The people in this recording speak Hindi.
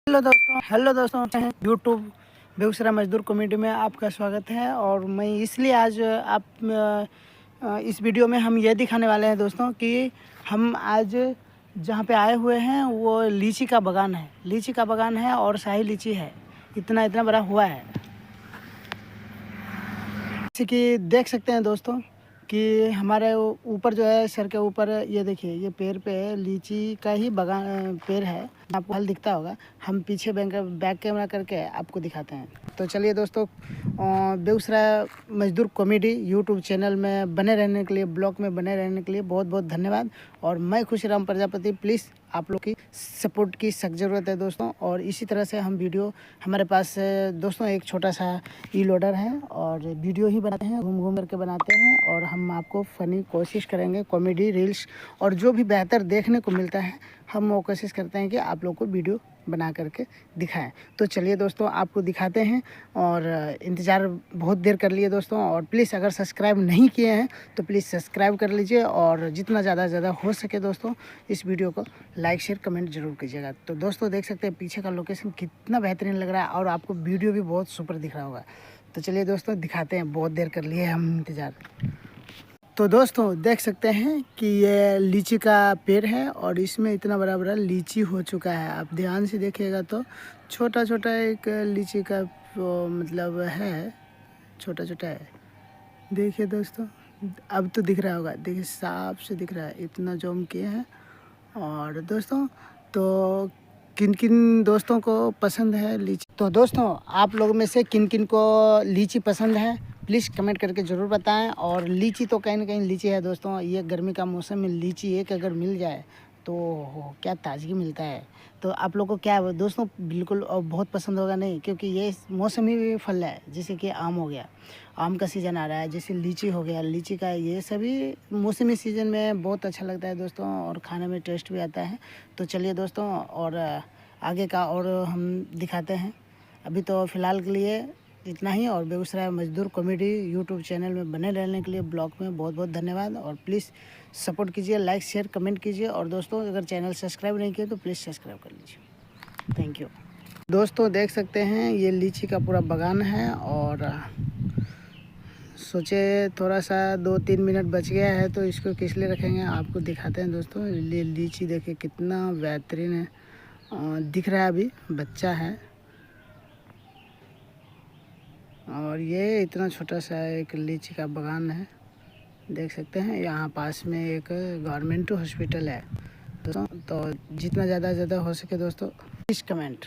हेलो दोस्तों यूट्यूब बेगूसराय मजदूर कम्युनिटी में आपका स्वागत है। और मैं इसलिए आज इस वीडियो में हम ये दिखाने वाले हैं दोस्तों कि हम आज जहाँ पे आए हुए हैं वो लीची का बागान है। लीची का बागान है और शाही लीची है, इतना बड़ा हुआ है। जैसे कि देख सकते हैं दोस्तों कि हमारे ऊपर जो है सर के ऊपर ये देखिए, ये पेड़ पे लीची का ही बागान पेड़ है। आपको हल दिखता होगा, हम पीछे बैक कैमरा करके आपको दिखाते हैं। तो चलिए दोस्तों, बेगूसराय मजदूर कॉमेडी यूट्यूब चैनल में बने रहने के लिए, ब्लॉग में बने रहने के लिए बहुत बहुत धन्यवाद। और मैं खुशीराम प्रजापति, प्लीज़ आप लोग की सपोर्ट की सख्त ज़रूरत है दोस्तों। और इसी तरह से हम वीडियो, हमारे पास दोस्तों एक छोटा सा ई लोडर है और वीडियो ही बनाते हैं, घूम घूम करके बनाते हैं। और हम आपको फ़नी कोशिश करेंगे, कॉमेडी रील्स और जो भी बेहतर देखने को मिलता है हम वो कोशिश करते हैं कि आप लोग को वीडियो बना करके दिखाएं। तो चलिए दोस्तों, आपको दिखाते हैं। और इंतज़ार बहुत देर कर लिए दोस्तों। और प्लीज़ अगर सब्सक्राइब नहीं किए हैं तो प्लीज़ सब्सक्राइब कर लीजिए। और जितना ज़्यादा हो सके दोस्तों इस वीडियो को लाइक शेयर कमेंट ज़रूर कीजिएगा। तो दोस्तों देख सकते हैं पीछे का लोकेशन कितना बेहतरीन लग रहा है और आपको वीडियो भी बहुत सुपर दिख रहा होगा। तो चलिए दोस्तों दिखाते हैं, बहुत देर कर लिए हम इंतज़ार। तो दोस्तों देख सकते हैं कि ये लीची का पेड़ है और इसमें इतना बड़ा लीची हो चुका है। आप ध्यान से देखिएगा तो छोटा छोटा एक लीची का मतलब है, छोटा छोटा है। देखिए दोस्तों, अब तो दिख रहा होगा, देखिए साफ से दिख रहा है, इतना जूम किए हैं। और दोस्तों तो किन किन दोस्तों को पसंद है लीची, तो दोस्तों आप लोगों में से किन किन को लीची पसंद है प्लीज़ कमेंट करके ज़रूर बताएं। और लीची तो कहीं ना कहीं लीची है दोस्तों, ये गर्मी का मौसम में लीची एक अगर मिल जाए तो क्या ताजगी मिलता है। तो आप लोग को क्या दोस्तों बिल्कुल बहुत पसंद होगा नहीं, क्योंकि ये मौसमी फल है। जैसे कि आम हो गया, आम का सीज़न आ रहा है, जैसे लीची हो गया, लीची का, ये सभी मौसमी सीज़न में बहुत अच्छा लगता है दोस्तों और खाने में टेस्ट भी आता है। तो चलिए दोस्तों, और आगे का और हम दिखाते हैं। अभी तो फ़िलहाल के लिए इतना ही। और बेगूसराय मजदूर कॉमेडी यूट्यूब चैनल में बने रहने के लिए ब्लॉग में बहुत बहुत धन्यवाद। और प्लीज़ सपोर्ट कीजिए, लाइक शेयर कमेंट कीजिए। और दोस्तों अगर चैनल सब्सक्राइब नहीं किए तो प्लीज़ सब्सक्राइब कर लीजिए। Thank you. दोस्तों देख सकते हैं ये लीची का पूरा बागान है। और सोचे थोड़ा सा 2-3 मिनट बच गया है तो इसको किस लिए रखेंगे, आपको दिखाते हैं दोस्तों। ये लीची देखिए कितना बेहतरीन है, दिख रहा है, अभी बच्चा है। और ये इतना छोटा सा एक लीची का बागान है, देख सकते हैं। यहाँ पास में एक गवर्नमेंट हॉस्पिटल है दोस्तों। तो जितना ज़्यादा हो सके दोस्तों प्लीज़ कमेंट।